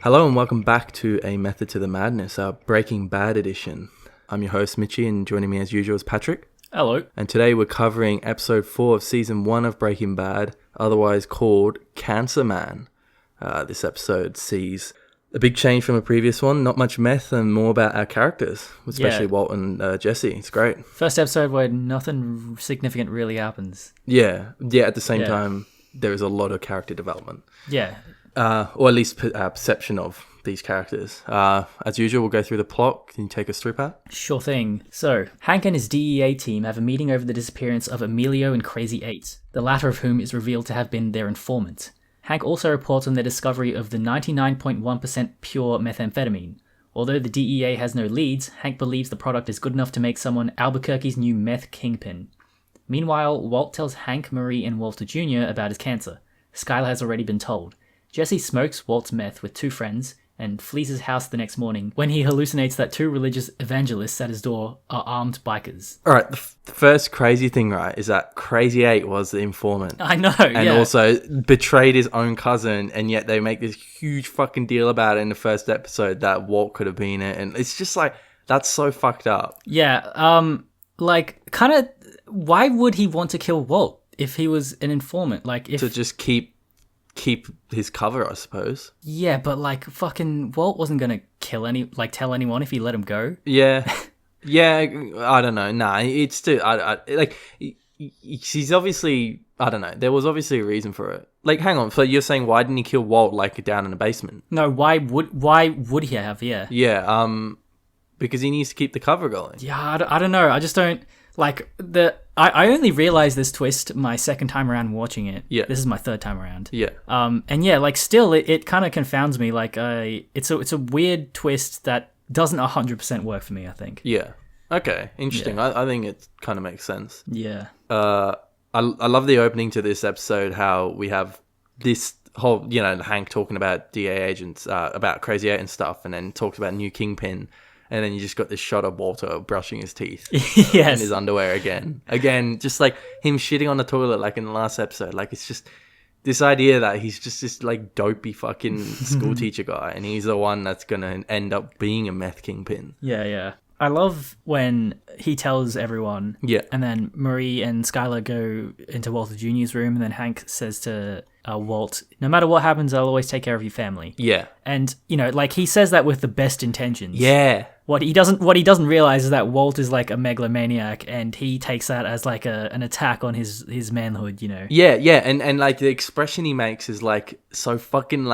Hello and welcome back to A Method to the Madness, our Breaking Bad edition. I'm your host, Mitchie, and joining me as usual is Patrick. Hello. And today we're covering episode 4 of season 1 of Breaking Bad, otherwise called Cancer Man. This episode sees a big change from a previous one, not much meth and more about our characters, especially Walt and Jesse. It's great. First episode where nothing significant really happens. Yeah, at the same time, there is a lot of character development. Yeah. Or at least perception of these characters. As usual, we'll go through the plot. Can you take us through, Pat? Sure thing. So, Hank and his DEA team have a meeting over the disappearance of Emilio and Crazy 8, the latter of whom is revealed to have been their informant. Hank also reports on their discovery of the 99.1% pure methamphetamine. Although the DEA has no leads, Hank believes the product is good enough to make someone Albuquerque's new meth kingpin. Meanwhile, Walt tells Hank, Marie, and Walter Jr. about his cancer. Skylar has already been told. Jesse smokes Walt's meth with two friends and flees his house the next morning when he hallucinates that two religious evangelists at his door are armed bikers. Alright, the first crazy thing, right, is that Crazy 8 was the informant. I know, and also betrayed his own cousin, and yet they make this huge fucking deal about it in the first episode that Walt could have been it, and it's just like, that's so fucked up. Yeah, why would he want to kill Walt if he was an informant? To just keep his cover, I suppose. Yeah, but fucking Walt wasn't gonna tell anyone if he let him go. Yeah, I don't know. Nah, it's too. He's obviously. I don't know. There was obviously a reason for it. Hang on. So you're saying why didn't he kill Walt down in the basement? No, why would he have? Yeah. Yeah. Because he needs to keep the cover going. Yeah, I don't know. I just don't I only realized this twist my second time around watching it. Yeah. This is my third time around. Yeah. Still, it kind of confounds me. It's a weird twist that doesn't 100% work for me, I think. Yeah. Okay. Interesting. Yeah. I think it kind of makes sense. Yeah. I love the opening to this episode, how we have this whole, Hank talking about DA agents, about Crazy 8 and stuff, and then talks about new Kingpin. And then you just got this shot of Walter brushing his teeth in his underwear again. Again, just like him shitting on the toilet like in the last episode. It's just this idea that he's just this dopey fucking school teacher guy, and he's the one that's going to end up being a meth kingpin. Yeah. I love when he tells everyone. Yeah. And then Marie and Skylar go into Walter Jr.'s room, and then Hank says to Walt, no matter what happens, I'll always take care of your family. Yeah. And, he says that with the best intentions. Yeah. What he doesn't realize is that Walt is a megalomaniac, and he takes that as an attack on his manhood, Yeah, and the expression he makes is so fucking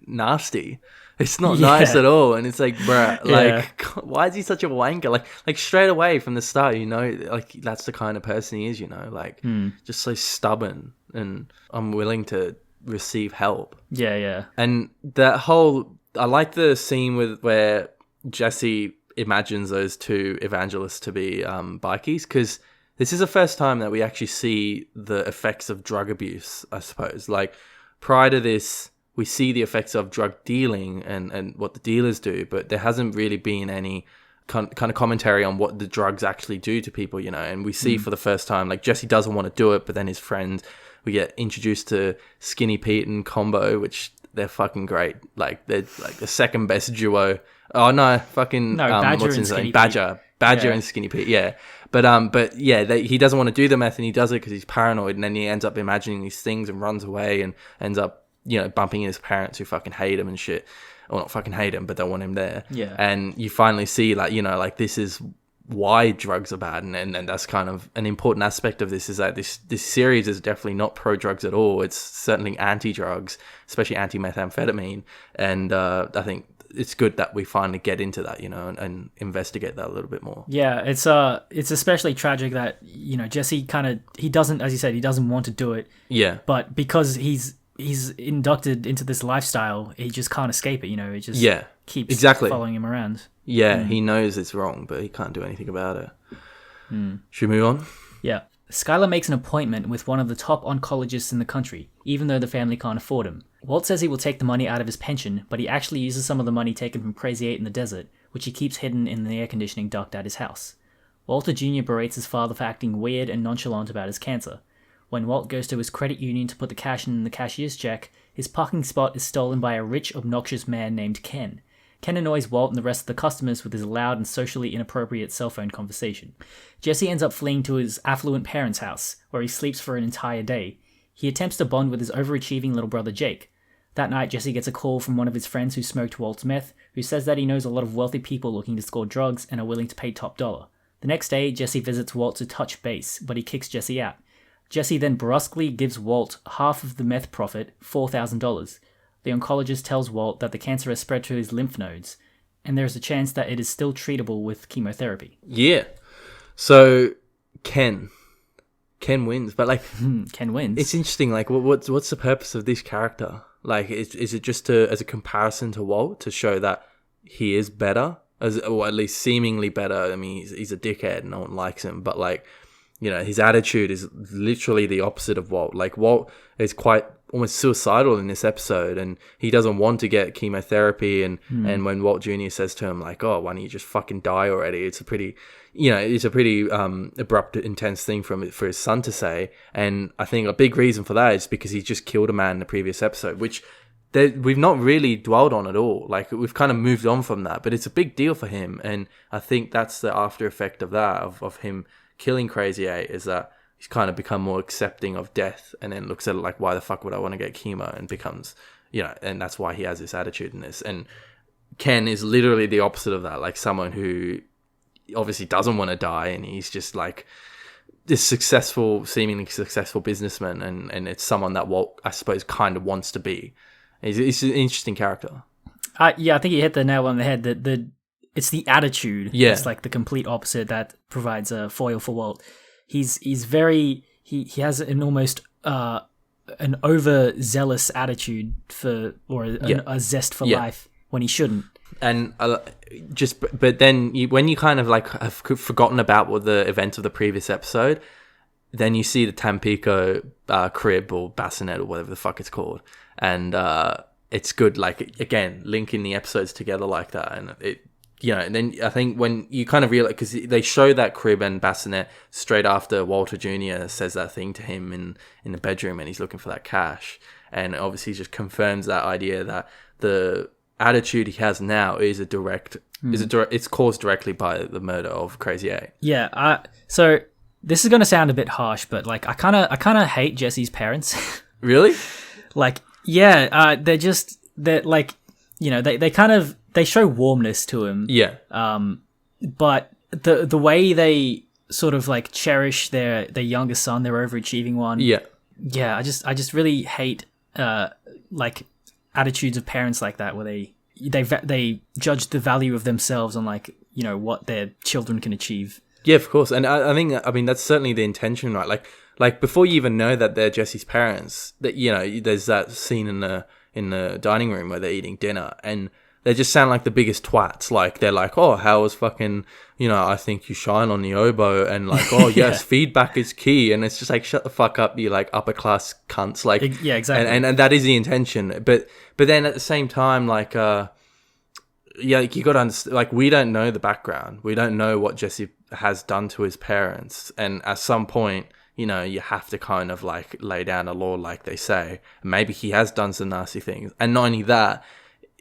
nasty. It's not nice at all, and it's bruh, why is he such a wanker? Straight away from the start, that's the kind of person he is, just so stubborn and unwilling to receive help. Yeah. And that whole, I like the scene where Jesse imagines those two evangelists to be bikies, because this is the first time that we actually see the effects of drug abuse, I suppose. Prior to this, we see the effects of drug dealing and what the dealers do, but there hasn't really been any kind of commentary on what the drugs actually do to people, and we see for the first time, Jesse doesn't want to do it, but then his friend, we get introduced to Skinny Pete and Combo, which they're fucking great. They're the second best duo. Oh no, fucking Badger what's and his name? Skinny Badger and Skinny Pete. Yeah, but yeah, he doesn't want to do the meth, and he does it because he's paranoid, and then he ends up imagining these things and runs away and ends up bumping his parents who fucking hate him and shit. Or not fucking hate him, but don't want him there. Yeah. And you finally see this is why drugs are bad, and that's kind of an important aspect of this, is that this series is definitely not pro-drugs at all. It's certainly anti-drugs, especially anti-methamphetamine, and I think it's good that we finally get into that, and investigate that a little bit more. Yeah, it's especially tragic that, Jesse he doesn't, as you said, he doesn't want to do it. Yeah. But because he's inducted into this lifestyle, he just can't escape it, it just keeps following him around. Yeah, he knows it's wrong, but he can't do anything about it. Should we move on? Yeah. Skylar makes an appointment with one of the top oncologists in the country, even though the family can't afford him. Walt says he will take the money out of his pension, but he actually uses some of the money taken from Crazy 8 in the desert, which he keeps hidden in the air conditioning duct at his house. Walter Jr. berates his father for acting weird and nonchalant about his cancer. When Walt goes to his credit union to put the cash in the cashier's check, His parking spot is stolen by a rich, obnoxious man named Ken. Ken annoys Walt and the rest of the customers with his loud and socially inappropriate cell phone conversation. Jesse ends up fleeing to his affluent parents' house, where he sleeps for an entire day. He attempts to bond with his overachieving little brother Jake. That night, Jesse gets a call from one of his friends who smoked Walt's meth, who says that he knows a lot of wealthy people looking to score drugs and are willing to pay top dollar. The next day, Jesse visits Walt to touch base, but he kicks Jesse out. Jesse then brusquely gives Walt half of the meth profit, $4,000. The oncologist tells Walt that the cancer has spread to his lymph nodes, and there is a chance that it is still treatable with chemotherapy. Yeah. So, Ken wins, but like... Ken wins. It's interesting, like, what's the purpose of this character? Like, is it just as a comparison to Walt, to show that he is better? Or at least seemingly better. I mean, he's a dickhead and no one likes him, but like, you know, his attitude is literally the opposite of Walt. Like, Walt is quite almost suicidal in this episode, and he doesn't want to get chemotherapy, and when Walt Jr. says to him, like, oh, why don't you just fucking die already? It's a pretty abrupt, intense thing for his son to say, and I think a big reason for that is because he just killed a man in the previous episode, which we've not really dwelled on at all. Like, we've kind of moved on from that, but it's a big deal for him, and I think that's the after effect of that, of him killing Crazy 8, is that he's kind of become more accepting of death, and then looks at it like, why the fuck would I want to get chemo, and becomes, you know, and that's why he has this attitude in this. And Ken is literally the opposite of that, like someone who obviously doesn't want to die, and he's just like this seemingly successful businessman, and it's someone that Walt, I suppose, kind of wants to be. He's an interesting character. Yeah, I think you hit the nail on the head. It's the attitude. Yeah. It's like the complete opposite that provides a foil for Walt. He's very he has an almost an overzealous attitude a zest for life when he shouldn't. And but then when you kind of like have forgotten about what the events of the previous episode, then you see the Tampico crib or bassinet or whatever the fuck it's called, and it's good, like, again, linking the episodes together like that, and it. You know, and then I think when you kind of realize, because they show that crib and bassinet straight after Walter Jr. says that thing to him in the bedroom, and he's looking for that cash, and obviously just confirms that idea that the attitude he has now is it's caused directly by the murder of Crazy 8. Yeah. So this is gonna sound a bit harsh, but like I kind of hate Jesse's parents. Really? Like, yeah. They're like, you know, they show warmness to him. Yeah. But the way they sort of like cherish their youngest son, their overachieving one. Yeah. Yeah, I just really hate like attitudes of parents like that, where they judge the value of themselves on, like, you know, what their children can achieve. Yeah, of course. And I think, I mean, that's certainly the intention, right? Like before you even know that they're Jesse's parents, that, you know, there's that scene in the dining room where they're eating dinner, and they just sound like the biggest twats. Like, they're like, oh, how was fucking, you know, I think you shine on the oboe, and like, oh, yes, feedback is key. And it's just like, shut the fuck up, you like upper class cunts. Like, yeah, exactly. And that is the intention. But then at the same time, like, yeah, like, you got to understand, like, we don't know the background. We don't know what Jesse has done to his parents. And at some point, you know, you have to kind of like lay down a law, like they say. Maybe he has done some nasty things. And not only that,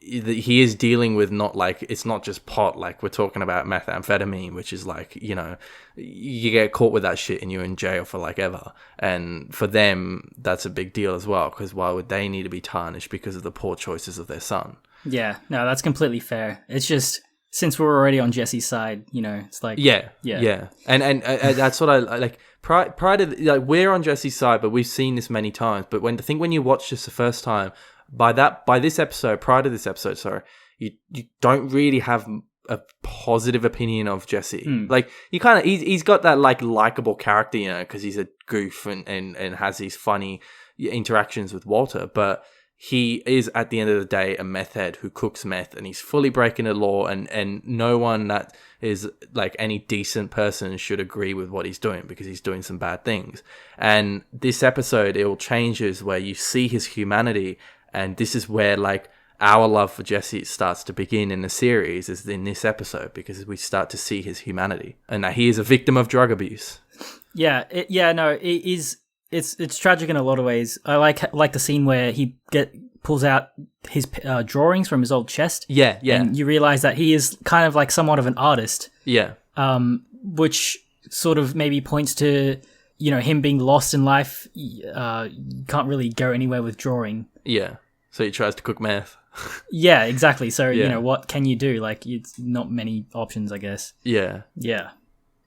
he is dealing with, not like, it's not just pot, like we're talking about methamphetamine, which is like, you know, you get caught with that shit and you're in jail for like ever. And for them, that's a big deal as well, because why would they need to be tarnished because of the poor choices of their son? Yeah, no, that's completely fair. It's just, since we're already on Jesse's side, you know, it's like, yeah. And that's what I like. Prior to, like, we're on Jesse's side, but we've seen this many times. But when you watch this the first time, prior to this episode, you don't really have a positive opinion of Jesse. Like, you kind of, he's got that like likable character, you know, because he's a goof and has these funny interactions with Walter, but he is, at the end of the day, a meth head who cooks meth, and he's fully breaking the law, and no one that is like any decent person should agree with what he's doing, because he's doing some bad things. And this episode, it all changes where you see his humanity, and this is where like our love for Jesse starts to begin in the series, is in this episode, because we start to see his humanity and that he is a victim of drug abuse. It is. it's tragic in a lot of ways. I like the scene where he pulls out his drawings from his old chest. Yeah, yeah. And you realize that he is kind of like somewhat of an artist. Yeah. Which sort of maybe points to, him being lost in life. You can't really go anywhere with drawing. Yeah. So he tries to cook meth. Yeah, exactly. So, Yeah. What can you do? Like, it's not many options, I guess. Yeah. Yeah.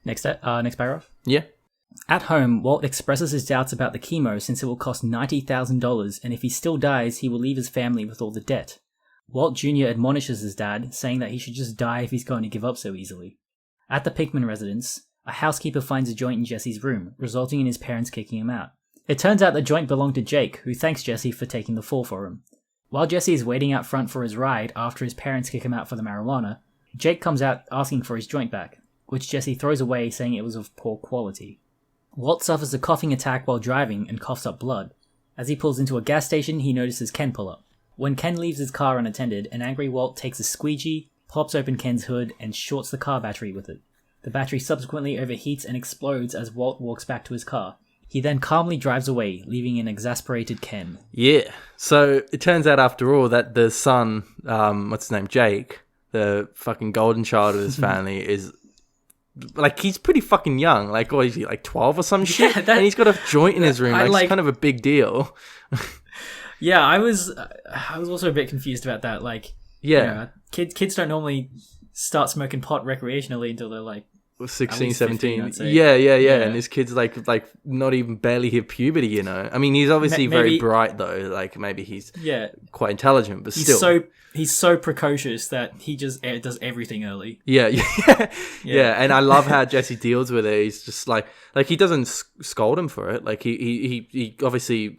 Next paragraph. Yeah. At home, Walt expresses his doubts about the chemo since it will cost $90,000, and if he still dies, he will leave his family with all the debt. Walt Jr. admonishes his dad, saying that he should just die if he's going to give up so easily. At the Pickman residence, a housekeeper finds a joint in Jesse's room, resulting in his parents kicking him out. It turns out the joint belonged to Jake, who thanks Jesse for taking the fall for him. While Jesse is waiting out front for his ride after his parents kick him out for the marijuana, Jake comes out asking for his joint back, which Jesse throws away saying it was of poor quality. Walt suffers a coughing attack while driving and coughs up blood. As he pulls into a gas station, he notices Ken pull up. When Ken leaves his car unattended, an angry Walt takes a squeegee, pops open Ken's hood, and shorts the car battery with it. The battery subsequently overheats and explodes as Walt walks back to his car. He then calmly drives away, leaving an exasperated Ken. Yeah. So it turns out, after all, that the son, what's his name, Jake, the fucking golden child of his family, is like, he's pretty fucking young. Like, what is he, like 12 or some shit? And he's got a joint in his room. It's kind of a big deal. Yeah, I was also a bit confused about that. Like, yeah, kids don't normally start smoking pot recreationally until they're like 16, 17. 15, yeah. And this kid's like not even barely hit puberty, I mean, he's obviously very bright though. Like, maybe he's quite intelligent, but still. He's so precocious that he just does everything early. Yeah. And I love how Jesse deals with it. He's just like he doesn't scold him for it. Like, he obviously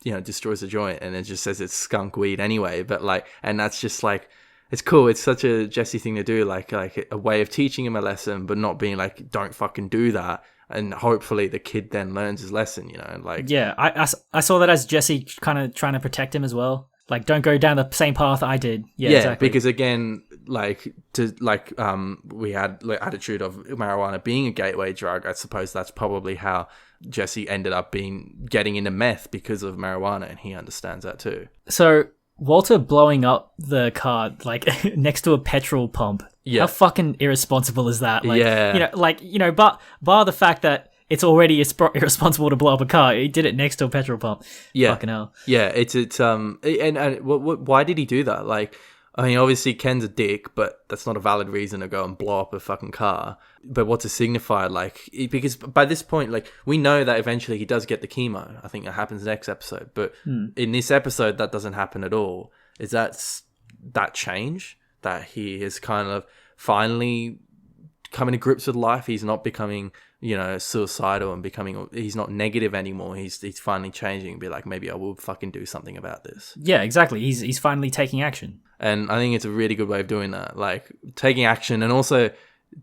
destroys the joint and it just says it's skunk weed anyway. But and that's just like, it's cool. It's such a Jesse thing to do, like a way of teaching him a lesson, but not being like, don't fucking do that. And hopefully the kid then learns his lesson, I saw that as Jesse kind of trying to protect him as well. Like, don't go down the same path I did. Yeah, exactly. Because again, we had the attitude of marijuana being a gateway drug. I suppose that's probably how Jesse ended up getting into meth, because of marijuana, and he understands that too. So Walter blowing up the car next to a petrol pump. Yeah. How fucking irresponsible is that? Bar the fact that it's already irresponsible to blow up a car. He did it next to a petrol pump. Yeah. Fucking hell. Yeah, why did he do that? Like, I mean, obviously Ken's a dick, but that's not a valid reason to go and blow up a fucking car. But what's it signify? Because by this point, we know that eventually he does get the chemo. I think that happens next episode. But in this episode, that doesn't happen at all. Is that change? That he is kind of finally coming to grips with life? He's not becoming, suicidal and he's not negative anymore. He's finally changing and be like, maybe I will fucking do something about this. Yeah, exactly. He's finally taking action. And I think it's a really good way of doing that. Like, taking action and also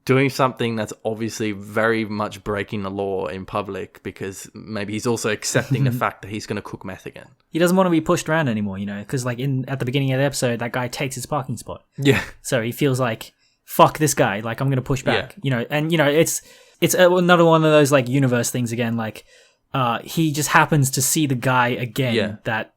doing something that's obviously very much breaking the law in public, because maybe he's also accepting the fact that he's going to cook meth again. He doesn't want to be pushed around anymore, because at the beginning of the episode, that guy takes his parking spot. Yeah. So he feels like, fuck this guy. Like, I'm going to push back. Yeah. It's another one of those universe things again. He just happens to see the guy again that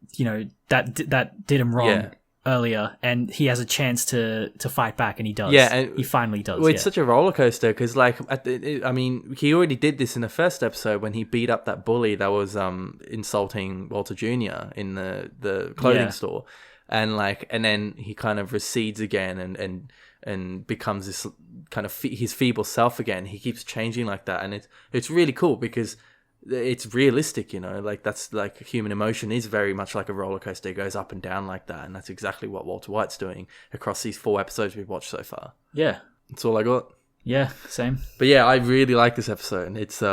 did him wrong earlier, and he has a chance to fight back, and he does. Yeah, and he finally does. Well, it's such a roller coaster, because he already did this in the first episode when he beat up that bully that was insulting Walter Jr. in the clothing store, and then he kind of recedes again and becomes this kind of his feeble self again. He keeps changing like that, and it's really cool because it's realistic, that's human emotion is very much like a roller coaster. It goes up and down like that, and that's exactly what Walter White's doing across these 4 episodes we've watched so far. Yeah, that's all I got. Yeah, same. But yeah, I really like this episode, and it's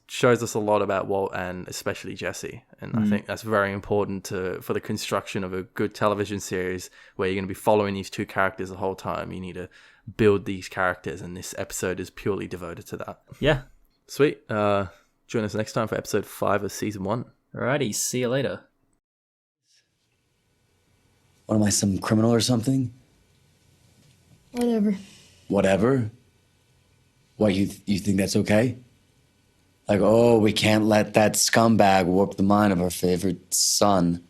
shows us a lot about Walt and especially Jesse, and I think that's very important for the construction of a good television series where you're going to be following these 2 characters the whole time. You need to build these characters, and this episode is purely devoted to that. Yeah. Sweet. Join us next time for episode 5 of season 1. Alrighty, see you later. What am I, some criminal or something? Whatever. Whatever? What, you think that's okay? Like, oh, we can't let that scumbag warp the mind of our favorite son.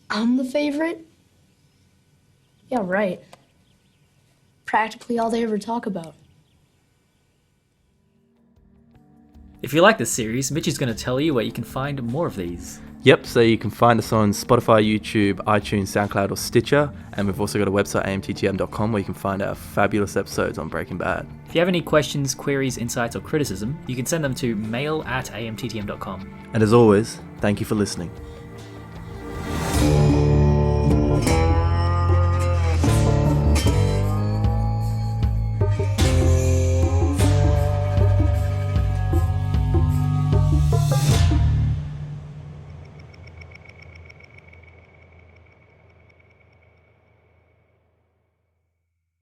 I'm the favorite? Yeah, right. Practically all they ever talk about. If you like this series, Mitch is going to tell you where you can find more of these. Yep, so you can find us on Spotify, YouTube, iTunes, SoundCloud, or Stitcher. And we've also got a website, amttm.com, where you can find our fabulous episodes on Breaking Bad. If you have any questions, queries, insights, or criticism, you can send them to mail@amttm.com. And as always, thank you for listening.